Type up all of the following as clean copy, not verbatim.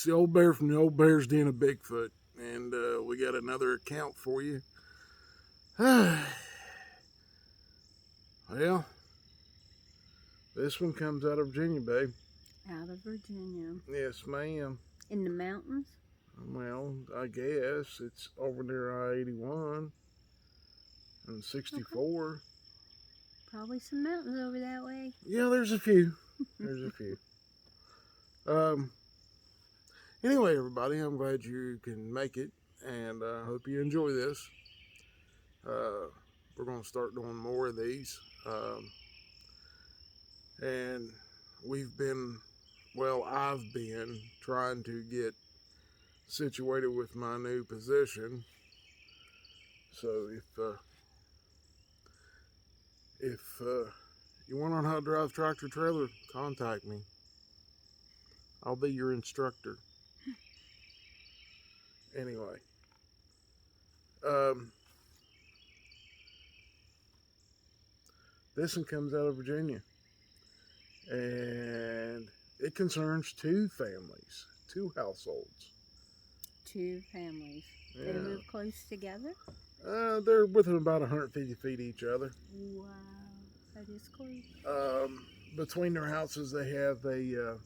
the old bear from the old bear's den of Bigfoot, and we got another account for you. Well, this one comes out of Virginia, babe. Out of Virginia. Yes, ma'am. In the mountains? Well, I guess it's over near I-81 and 64. Okay. Probably some mountains over that way. Yeah, there's a few. There's a few. Um. Anyway, everybody, I'm glad you can make it, and I hope you enjoy this. We're going to start doing more of these. And I've been trying to get situated with my new position. So if you want to know how to drive tractor trailer, contact me. I'll be your instructor. Anyway, this one comes out of Virginia, and it concerns two families, two households. Two families. Yeah. They live close together? They're within about 150 feet each other. Wow, that is close. Between their houses, they have a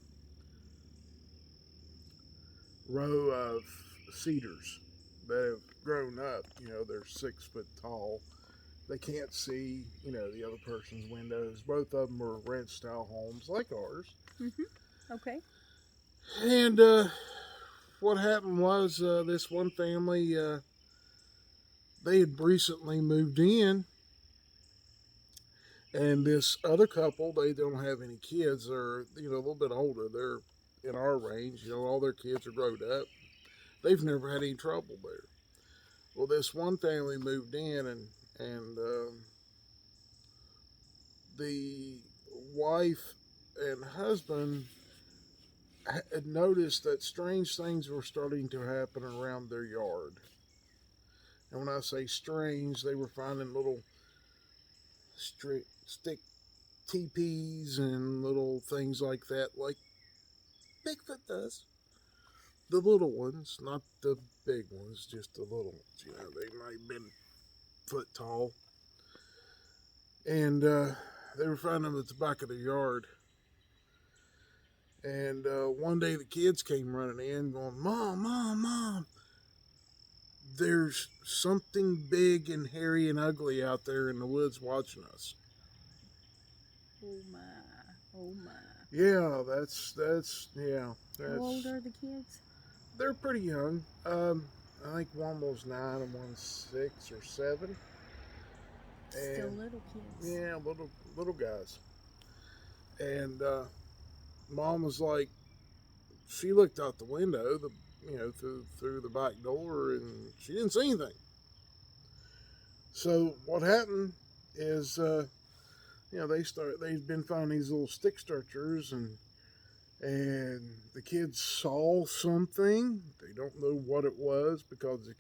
row of cedars that have grown up. They're 6 foot tall. They can't see, the other person's windows. Both of them are ranch style homes like ours. Mm-hmm. Okay. And what happened was this one family, they had recently moved in. And this other couple, they don't have any kids. They're, a little bit older. They're in our range. All their kids are grown up. They've never had any trouble there. Well, this one family moved in, and the wife and husband had noticed that strange things were starting to happen around their yard. And when I say strange, they were finding little stick teepees and little things like that, like Bigfoot does. The little ones, not the big ones, just the little ones. They might have been foot tall. And they were finding them at the back of the yard. And one day the kids came running in going, "Mom, Mom, Mom, there's something big and hairy and ugly out there in the woods watching us." Oh my, oh my. Yeah, that's. How old are the kids? They're pretty young. I think one was 9 and one's 6 or 7. And, still little kids. Yeah, little guys. And Mom was like, she looked out the window, through the back door, and she didn't see anything. So what happened is, they've been finding these little stick structures, and the kids saw something. They don't know what it was because the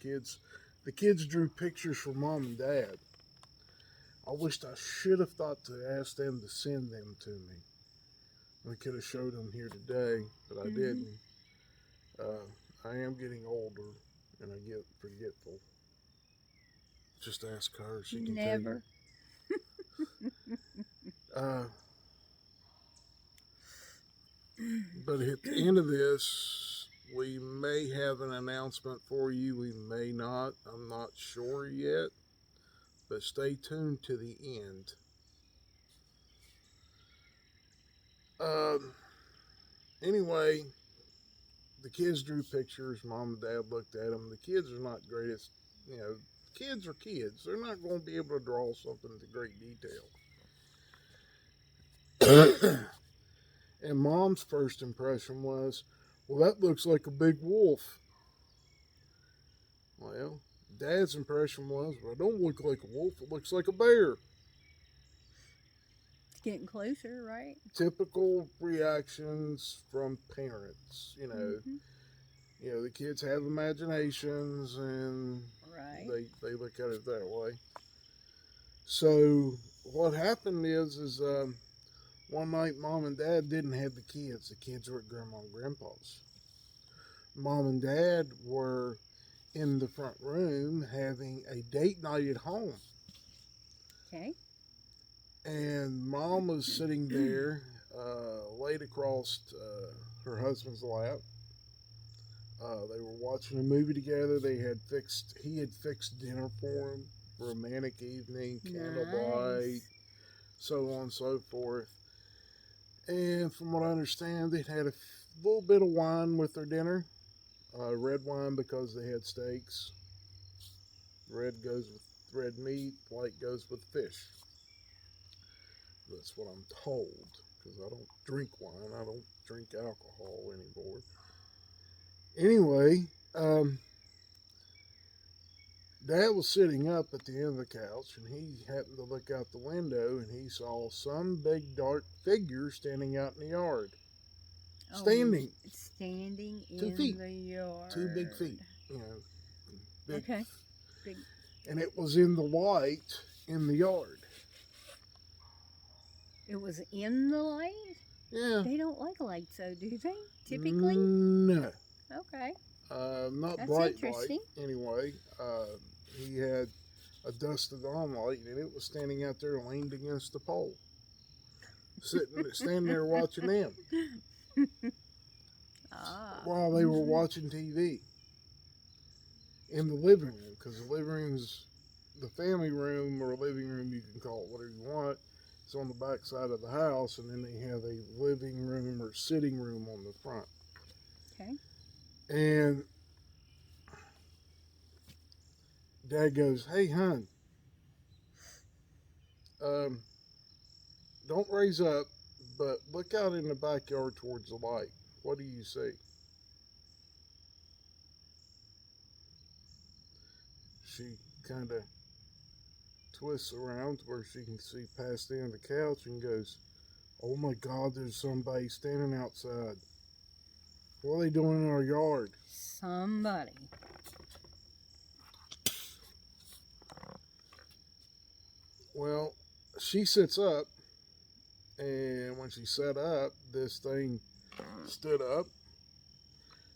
kids drew pictures for Mom and Dad. I wished I should have thought to ask them to send them to me. I could have showed them here today, but I didn't. I am getting older, and I get forgetful. Just ask her; she can Never. tell you. But at the end of this, we may have an announcement for you. We may not. I'm not sure yet. But stay tuned to the end. Anyway, the kids drew pictures. Mom and Dad looked at them. The kids are not greatest, kids are kids. They're not going to be able to draw something to great detail. And Mom's first impression was, well, that looks like a big wolf. Well, Dad's impression was, well, it don't look like a wolf. It looks like a bear. It's getting closer, right? Typical reactions from parents. The kids have imaginations, and right. they look at it that way. So what happened is one night Mom and Dad didn't have the kids. The kids were at Grandma and Grandpa's. Mom and Dad were in the front room having a date night at home. Okay. And Mom was sitting there, laid across her husband's lap. They were watching a movie together. He had fixed dinner for him, romantic evening, candlelight, Nice. so on and so forth. And from what I understand, they'd had a little bit of wine with their dinner, red wine because they had steaks. Red goes with red meat, white goes with fish. That's what I'm told because I don't drink wine. I don't drink alcohol anymore. Anyway, Dad was sitting up at the end of the couch and he happened to look out the window and he saw some big dark figure standing out in the yard. Oh, Standing standing 2 feet, in the yard. 2 big feet, you know, big. Okay. Big. And it was in the light in the yard. It was in the light? Yeah. They don't like lights, though, do they? Typically? No. Okay. Not That's bright interesting. light, anyway. He had a dusted on light, and it was standing out there leaned against the pole, standing there watching them Ah. while they were watching TV in the living room, because the living room's the family room or living room, you can call it whatever you want. It's on the back side of the house, and then they have a living room or sitting room on the front. Okay. And Dad goes, "Hey, hon, um, don't raise up, but look out in the backyard towards the light. What do you see?" She kind of twists around to where she can see past the end of the couch and goes, "Oh my God, there's somebody standing outside. What are they doing in our yard?" Somebody. Well, she sits up, and when she sat up, this thing stood up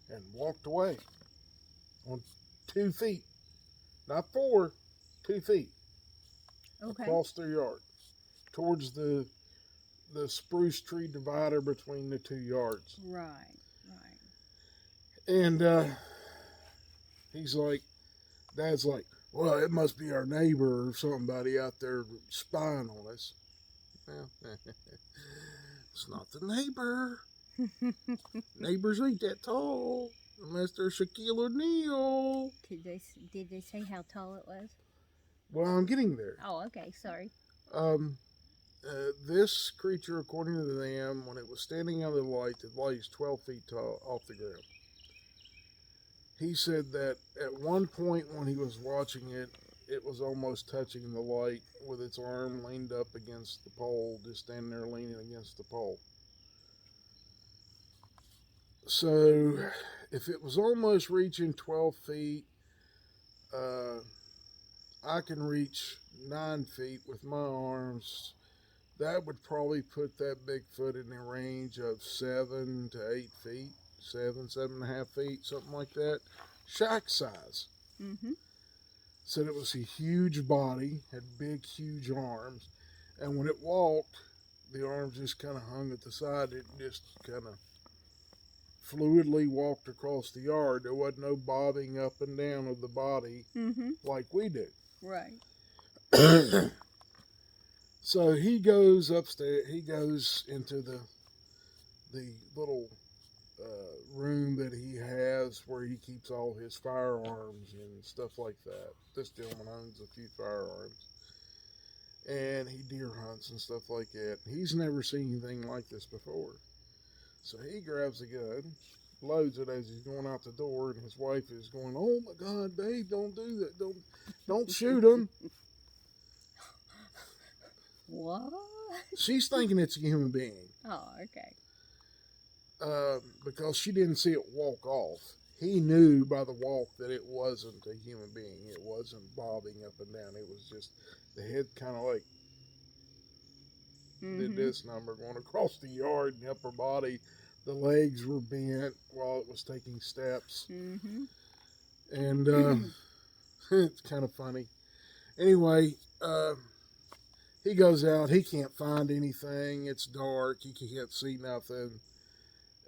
and walked away on 2 feet, not 4, 2 feet Okay. across their yard towards the spruce tree divider between the two yards. Right. Right. And he's like, Dad's like, "Well, it must be our neighbor or somebody out there spying on us." Well, it's not the neighbor. Neighbors ain't that tall unless they're Shaquille O'Neal. Did they say how tall it was? Well, I'm getting there. Oh, okay. Sorry. Um, this creature, according to them, when it was standing under the light is 12 feet tall off the ground. He said that at one point when he was watching it, it was almost touching the light with its arm leaned up against the pole, just standing there leaning against the pole. So, if it was almost reaching 12 feet, uh, I can reach 9 feet with my arms. That would probably put that Bigfoot in the range of 7 to 8 feet, 7.5 feet, something like that. Shack size. Mm-hmm. Said it was a huge body, had big, huge arms, and when it walked, the arms just kind of hung at the side. It just kind of fluidly walked across the yard. There wasn't no bobbing up and down of the body Mm-hmm. like we do. Right. So he goes upstairs. He goes into the little room that he has where he keeps all his firearms and stuff like that. This gentleman owns a few firearms, and he deer hunts and stuff like that. He's never seen anything like this before. So he grabs a gun, loads it as he's going out the door, and his wife is going, "Oh my God, babe, don't do that! Don't shoot him." What? She's thinking it's a human being. Oh, okay. Because she didn't see it walk off. He knew by the walk that it wasn't a human being. It wasn't bobbing up and down. It was just the head kind of like did Mm-hmm. this number going across the yard, and the upper body The legs were bent while it was taking steps. Mm-hmm. And it's kind of funny. Anyway, he goes out. He can't find anything. It's dark. He can't see nothing.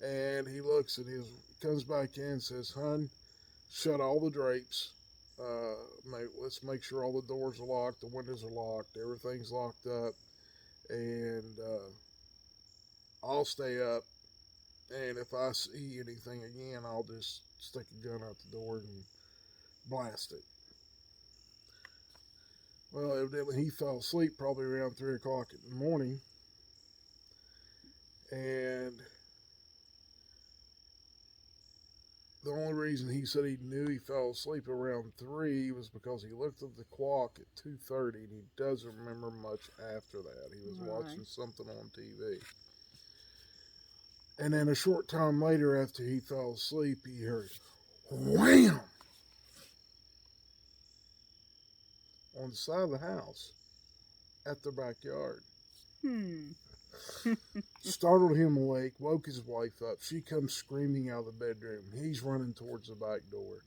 And he looks at his, comes back in and says, "Hun, shut all the drapes. Let's make sure all the doors are locked, the windows are locked, everything's locked up, and I'll stay up. And if I see anything again, I'll just stick a gun out the door and blast it." Well, evidently he fell asleep probably around 3 o'clock in the morning, and the only reason he said he knew he fell asleep around 3 was because he looked at the clock at 2:30, and he doesn't remember much after that. He was Right. watching something on TV. And then a short time later, after he fell asleep, he heard wham on the side of the house at their backyard. Hmm. Startled him awake, woke his wife up. She comes screaming out of the bedroom. He's running towards the back door,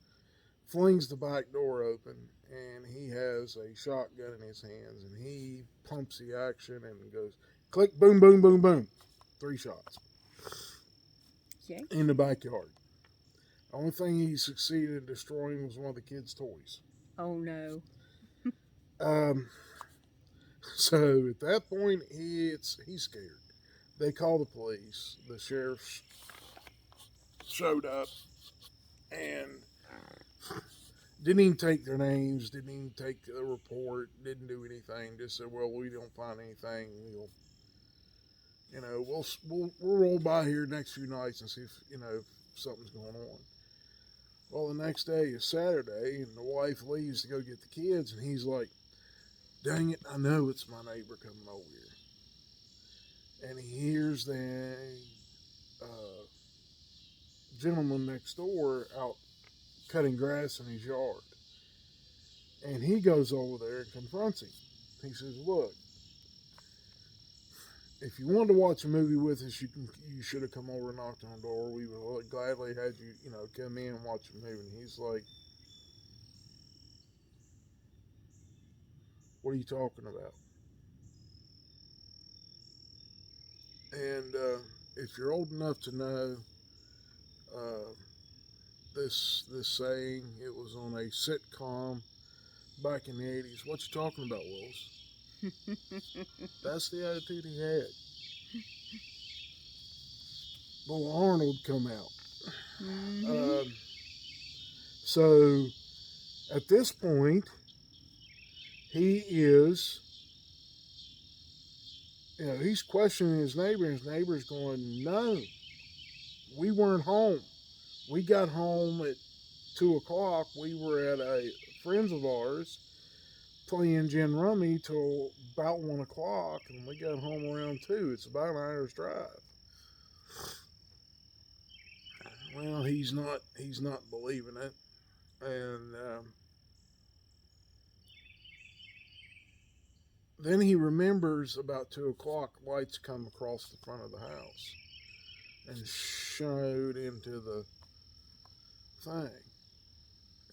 flings the back door open, and he has a shotgun in his hands, and he pumps the action and goes click, boom, boom, boom, boom. 3 shots Okay. in the backyard. The only thing he succeeded in destroying was one of the kids' toys. Oh no. Um, so at that point, he's scared. They call the police. The sheriff showed up and didn't even take their names, didn't even take the report, didn't do anything. Just said, "Well, we don't find anything. We'll roll by here next few nights and see if something's going on." Well, the next day is Saturday, and the wife leaves to go get the kids, and he's like, "Dang it, I know it's my neighbor coming over here." And he hears the uh, gentleman next door out cutting grass in his yard. And he goes over there and confronts him. He says, "Look, if you wanted to watch a movie with us, you should have come over and knocked on the door. We would gladly had you, come in and watch a movie." And he's like, "What are you talking about?" And if you're old enough to know uh, this saying, it was on a sitcom back in the '80s. "What you talking about, Willis?" That's the attitude he had. Little Arnold come out. Mm-hmm. Um, so at this point, he is, he's questioning his neighbor, and his neighbor's going, "No, we weren't home. We got home at 2 o'clock. We were at a friends of ours playing gin rummy till about 1 o'clock, and we got home around 2. It's about an hour's drive." Well, he's not believing it, and then he remembers about 2 o'clock, lights come across the front of the house and showed into the thing,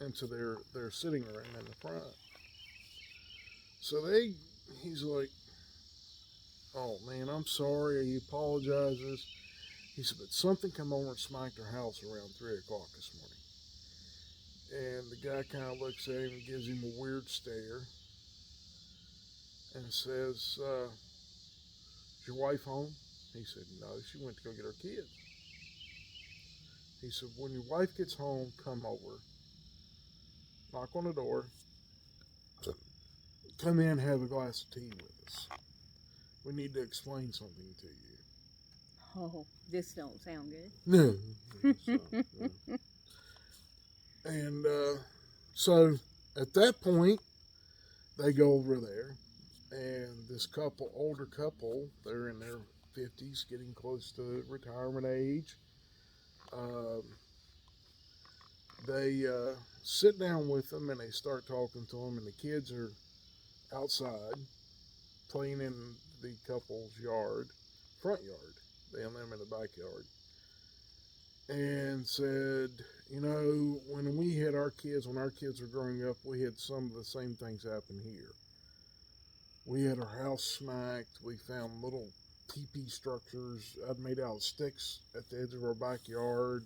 into their sitting room in the front. So he's like, "Oh man, I'm sorry." He apologizes. He said, "But something come over and smacked our house around 3 o'clock this morning." And the guy kind of looks at him and gives him a weird stare and says, "Is your wife home?" He said, "No, she went to go get her kids." He said, "When your wife gets home, come over, knock on the door, come in, have a glass of tea with us. We need to explain something to you." Oh, this don't sound good. No. And so at that point, they go over there, and this older couple, they're in their 50s, getting close to retirement age. Um, they sit down with them and they start talking to them, and the kids are outside playing in the couple's front yard. They live in the backyard. and said, you know, when we had our kids, when our kids were growing up, we had some of the same things happen here. We had our house smacked. We found little teepee structures I'd made out of sticks at the edge of our backyard.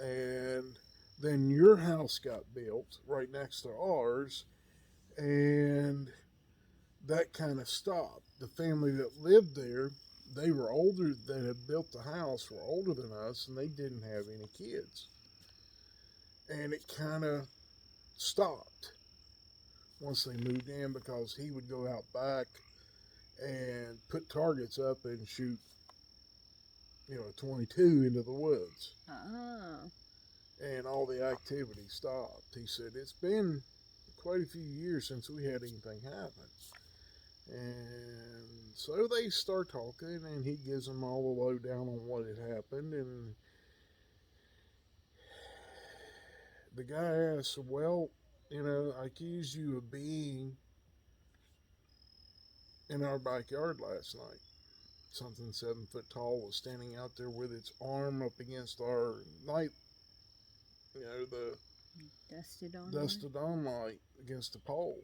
And then your house got built right next to ours, and that kind of stopped. The family that lived there, they were older, that had built the house, were older than us, and they didn't have any kids. And it kind of stopped once they moved in because he would go out back and put targets up and shoot, you know, a 22 into the woods. Ah. And all the activity stopped. He said, it's been quite a few years since we had anything happen. And so they start talking, and he gives them all the lowdown on what had happened. And the guy asks, well, you know, I accused you of being in our backyard last night. Something 7 foot tall was standing out there with its arm up against our night, you know, the Dusted on dusted on light against the pole.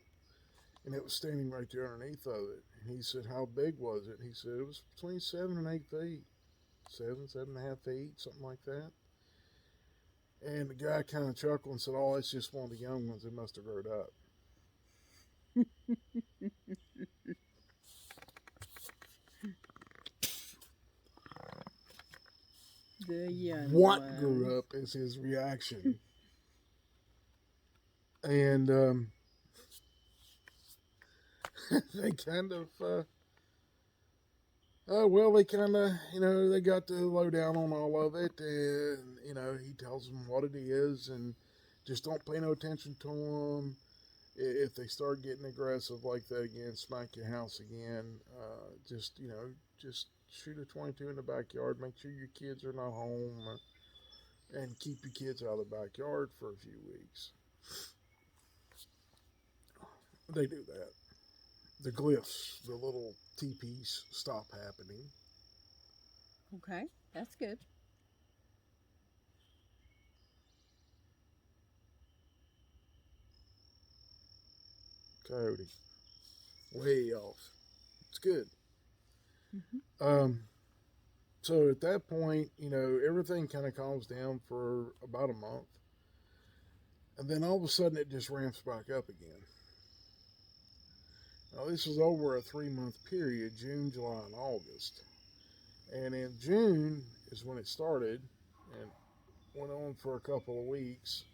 And it was standing right there underneath of it. And he said, how big was it? And he said, it was between 7 and 8 feet. 7.5 feet, something like that. And the guy kind of chuckled and said, oh, it's just one of the young ones. It must have grown up. The young What one. grew up is his reaction. And they kind of, well, they kind of, you know, they got the lowdown on all of it. And, you know, he tells them what it is and just don't pay no attention to them. If they start getting aggressive like that again, smack your house again, just, you know, just shoot a 22 in the backyard. Make sure your kids are not home, and keep your kids out of the backyard for a few weeks. They do that. The glyphs, the little teepees, stop happening. Okay, that's good. Coyote, way off. It's good. Hmm. Um, so at that point, you know, everything kind of calms down for about a month. And then all of a sudden it just ramps back up again. Now, this was over a 3 month period, June, July, and August. And in June is when it started and went on for a couple of weeks.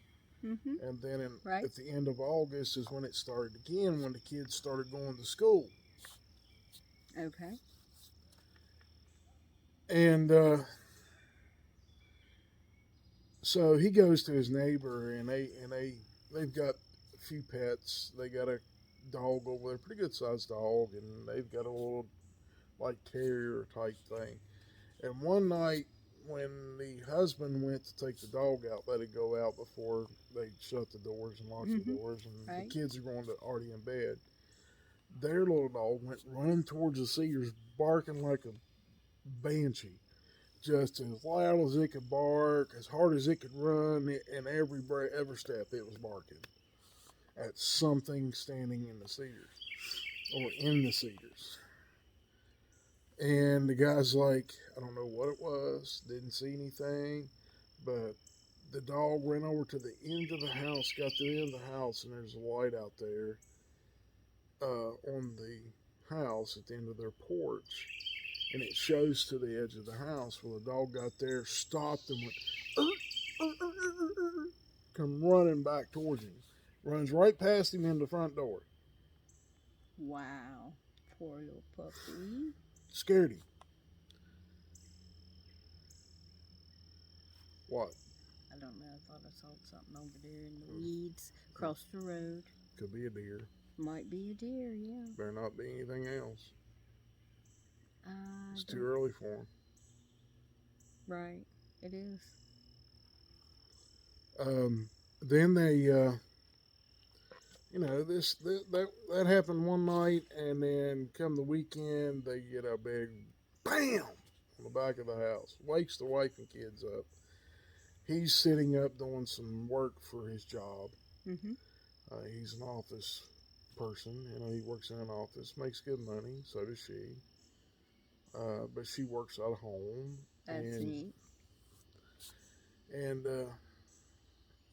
Hmm. And then Right. at the end of August is when it started again, when the kids started going to school. Okay. And so he goes to his neighbor, and they've got a few pets. They got a dog over there, pretty good sized dog, and they've got a little like terrier type thing. And one night, when the husband went to take the dog out, let it go out before they shut the doors and lock the Hmm. doors, and the Right. kids are going to already in bed. Their little dog went running towards the cedars, barking like a banshee, just as loud as it could bark, as hard as it could run, and every step it was barking at something standing in the cedars or in the cedars. And the guy's like, I don't know what it was, didn't see anything, but the dog ran over to the end of the house, got to the end of the house, and there's a light out there on the house at the end of their porch. And it shows to the edge of the house. Well, the dog got there, stopped, and went, come running back towards him. Runs right past him in the front door. Wow. Poor little puppy. Scared him. What? I don't know. I thought I saw something over there in the weeds across the road. Could be a deer. Might be a deer, yeah. Better not be anything else. I It's too don't. early for him. Right. It is. Then they, you know, that happened one night, and then come the weekend, they get a big bam on the back of the house. Wakes the wife and kids up. he's sitting up doing some work for his job. Mm-hmm. He's an office person. He works in an office, makes good money. So does she. But she works out of home, That's neat. and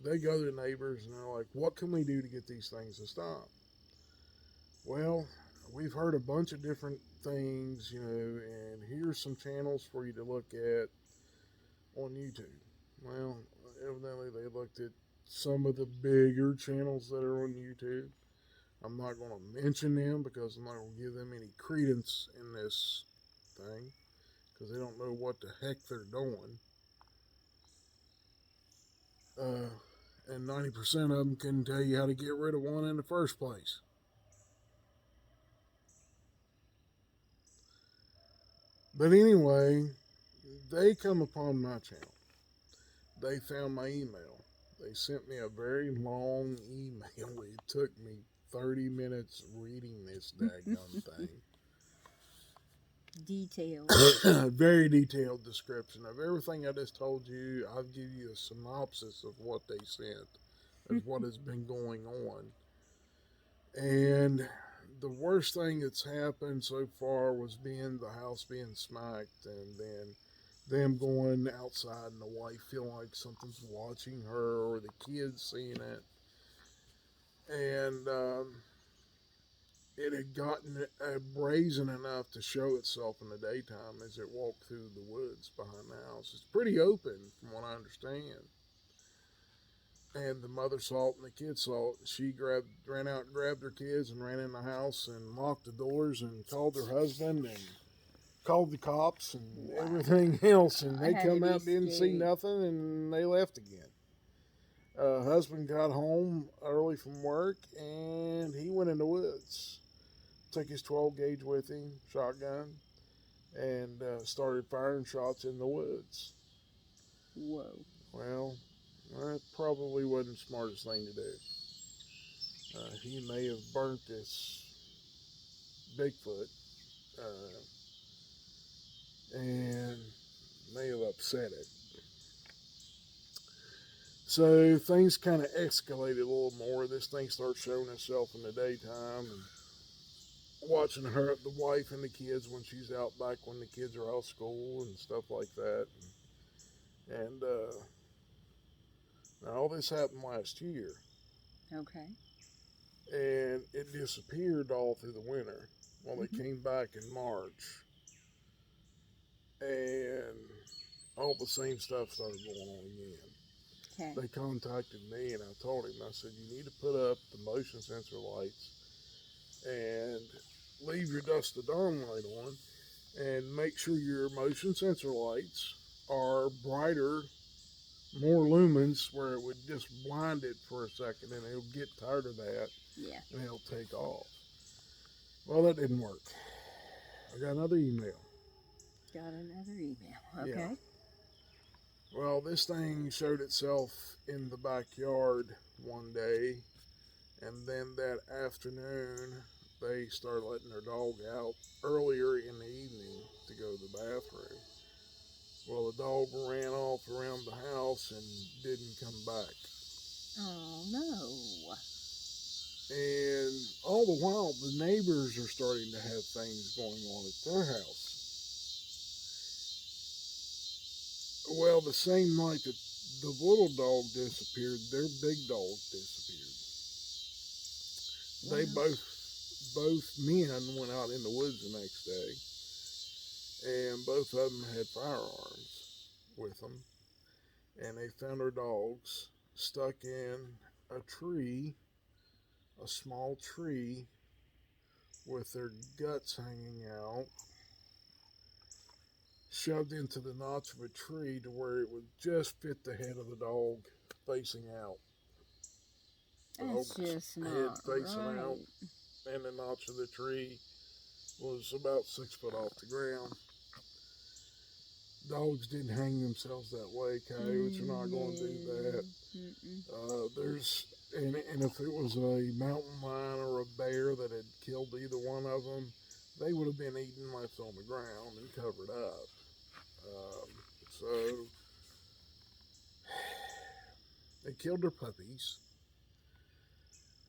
they go to the neighbors and they're like, "What can we do to get these things to stop?" Well, we've heard a bunch of different things, and here's some channels for you to look at on YouTube. Well, evidently they looked at some of the bigger channels that are on YouTube. I'm not going to mention them because I'm not going to give them any credence in this thing because they don't know what the heck they're doing. And 90% of them can tell you how to get rid of one in the first place. But anyway, they come upon my channel. They found my email. They sent me a very long email. It took me 30 minutes reading this daggone thing. Detailed. Very detailed description of everything I just told you. I'll give you a synopsis of what they sent, of what has been going on. And the worst thing that's happened so far was the house being smacked, and then them going outside and the wife feeling like something's watching her or the kids seeing it. And it had gotten brazen enough to show itself in the daytime as it walked through the woods behind the house. It's pretty open from what I understand. And the mother saw it and the kids saw it. She ran out and grabbed her kids and ran in the house and locked the doors and called her husband and called the cops and everything else. And they come out and didn't see nothing and they left again. Husband got home early from work and he went in the woods. Took his 12 gauge with him, shotgun, and started firing shots in the woods. Whoa. Well, that probably wasn't the smartest thing to do. He may have burnt this Bigfoot and may have upset it. So things kind of escalated a little more. This thing starts showing itself in the daytime and watching her, the wife and the kids when she's out back when the kids are out of school and stuff like that. And now all this happened last year. Okay. And it disappeared all through the winter. Well, they came back in March. And all the same stuff started going on again. Okay. They contacted me and I told him, I said, you need to put up the motion sensor lights and leave your dusk to dawn light on and make sure your motion sensor lights are brighter, more lumens where it would just blind it for a second and it'll get tired of that. Yeah. And it'll take off. Well, that didn't work. I got another email. Got another email. Okay. Yeah. Well, this thing showed itself in the backyard one day, and then that afternoon, they started letting their dog out earlier in the evening to go to the bathroom. Well, the dog ran off around the house and didn't come back. Oh, no. And all the while, the neighbors are starting to have things going on at their house. Well, the same night that the little dog disappeared, their big dog disappeared. Wow. They both men went out in the woods the next day, and both of them had firearms with them, and they found their dogs stuck in a tree, a small tree, with their guts hanging out, shoved into the notch of a tree to where it would just fit the head of the dog facing out. That's just not head facing right. out, and the notch of the tree was about 6 foot off the ground. Dogs didn't hang themselves that way. Coyotes are not going to do that. And if it was a mountain lion or a bear that had killed either one of them, they would have been eaten left on the ground and covered up. So They killed their puppies.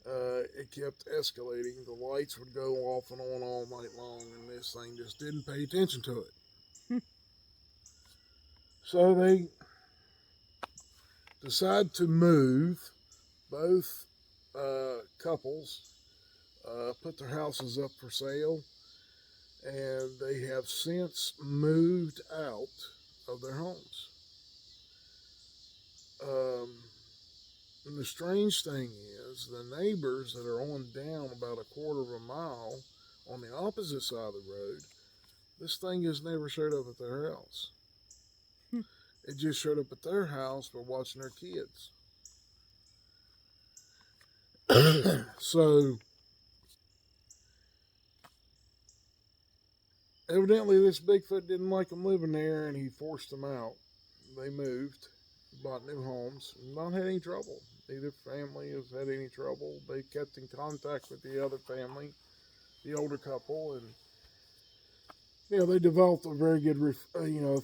It kept escalating. The lights would go off and on all night long, and this thing just didn't pay attention to it. So they decide to move. Both couples put their houses up for sale, and they have since moved out of their homes. Um, and the strange thing is, the neighbors that are on down about a quarter of a mile on the opposite side of the road, this thing has never showed up at their house. It just showed up at their house by watching their kids. So evidently, this Bigfoot didn't like them living there, and he forced them out. They moved, bought new homes, not had any trouble. Neither family has had any trouble. They kept in contact with the other family, the older couple, and they developed a very good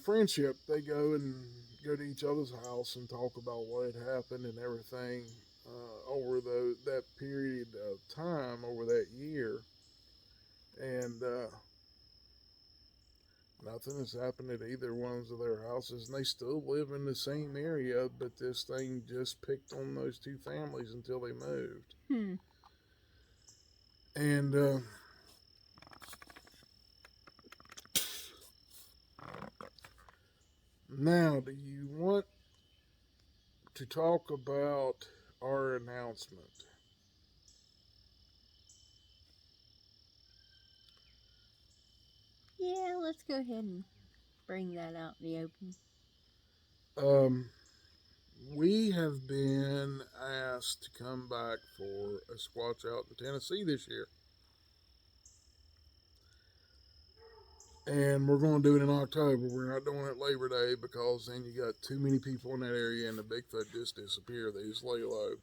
friendship. They go to each other's house and talk about what had happened and everything over that period of time over that year, and nothing has happened at either one of their houses, and they still live in the same area, but this thing just picked on those two families until they moved. And now, do you want to talk about our announcement? Yeah, let's go ahead and bring that out in the open. We have been asked to come back for a Squatch Out in Tennessee this year. And we're going to do it in October. We're not doing it Labor Day because then you got too many people in that area and the Bigfoot just disappear. They just lay low.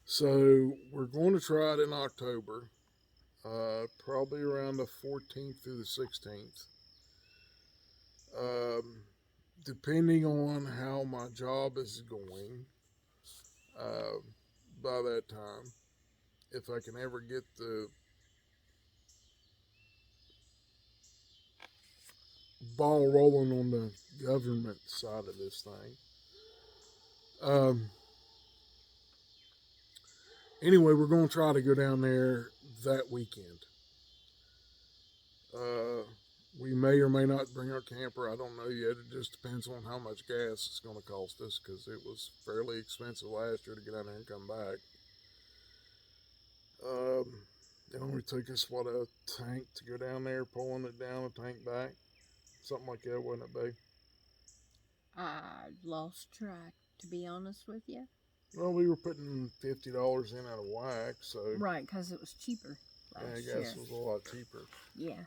So we're going to try it in October, probably around the 14th through the 16th. Depending on how my job is going uh, by that time, if I can ever get the ball rolling on the government side of this thing. Anyway, we're going to try to go down there that weekend. We may or may not bring our camper. I don't know yet. It just depends on how much gas it's going to cost us because it was fairly expensive last year to get down there and come back. It only took us, a tank to go down there, pulling it down, a tank back. Something like that, wouldn't it be? I lost track, to be honest with you. Well, we were putting $50 in out of whack, so... Right, because it was cheaper last year. Gas was a lot cheaper. Yeah.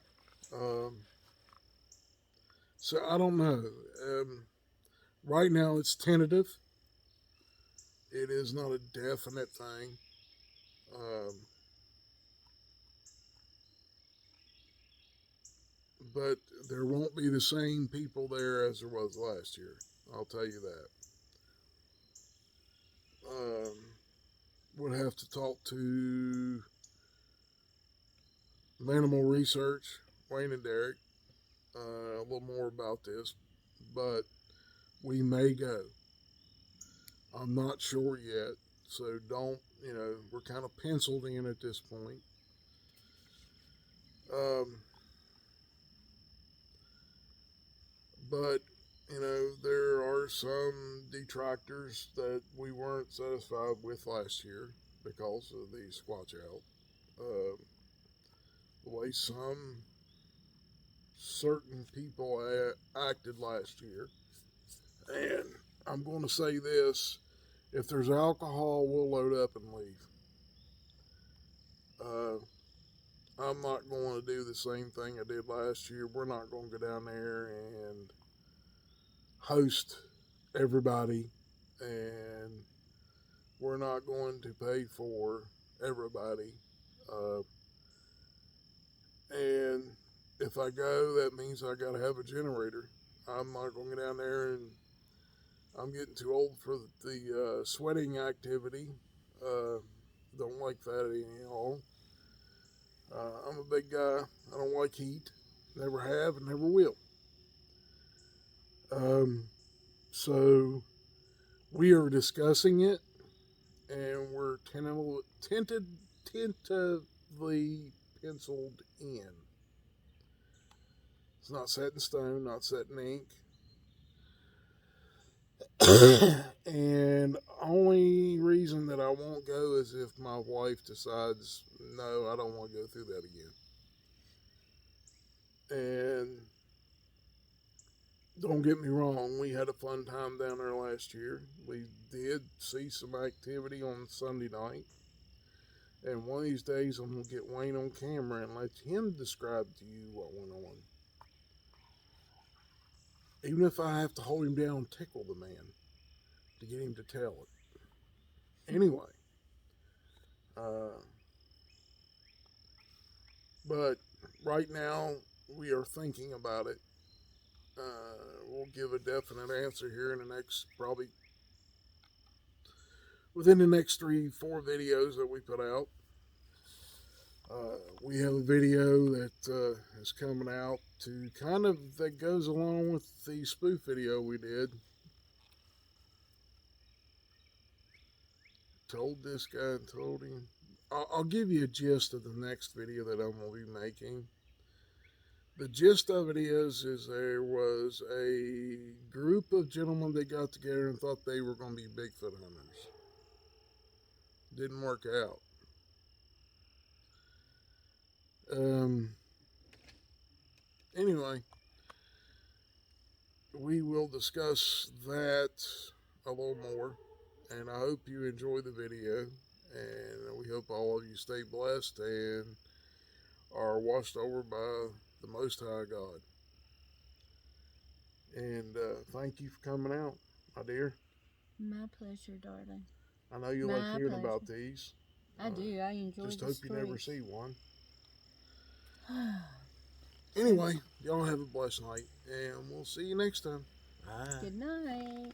So I don't know. Right now it's tentative. It is not a definite thing. But there won't be the same people there as there was last year. I'll tell you that. Would have to talk to Manimal Research, Wayne and Derek, a little more about this, but we may go. I'm not sure yet, so don't, we're kind of penciled in at this point. But, there are some detractors that we weren't satisfied with last year because of the Squatch Out. The way some certain people acted last year. And I'm going to say this, if there's alcohol, we'll load up and leave. I'm not going to do the same thing I did last year. We're not going to go down there and host everybody, and we're not going to pay for everybody. And if I go, that means I got to have a generator. I'm not going to go down there and I'm getting too old for the sweating activity. Don't like that at all. I'm a big guy. I don't like heat. Never have and never will. Um, so we are discussing it, and we're tentatively penciled in. It's not set in stone, not set in ink. And only reason that I won't go is if my wife decides, no, I don't want to go through that again. And don't get me wrong, we had a fun time down there last year. We did see some activity on Sunday night. And one of these days, I'm going to get Wayne on camera and let him describe to you what went on. Even if I have to hold him down and tickle the man to get him to tell it. Anyway, uh, but right now, we are thinking about it. We'll give a definite answer here in the next, probably within the next 3-4 videos that we put out. We have a video that is coming out to kind of that goes along with the spoof video we did. Told this guy and told him. I'll give you a gist of the next video that I'm going to be making. The gist of it is there was a group of gentlemen that got together and thought they were going to be Bigfoot hunters. Didn't work out. Anyway, we will discuss that a little more, and I hope you enjoy the video, and we hope all of you stay blessed and are washed over by the Most High God. And thank you for coming out, my dear. My pleasure, darling. I know you like hearing about these. I do. I enjoy Just the hope stories. you never see one. Anyway, y'all have a blessed night, and we'll see you next time. Bye. Good night.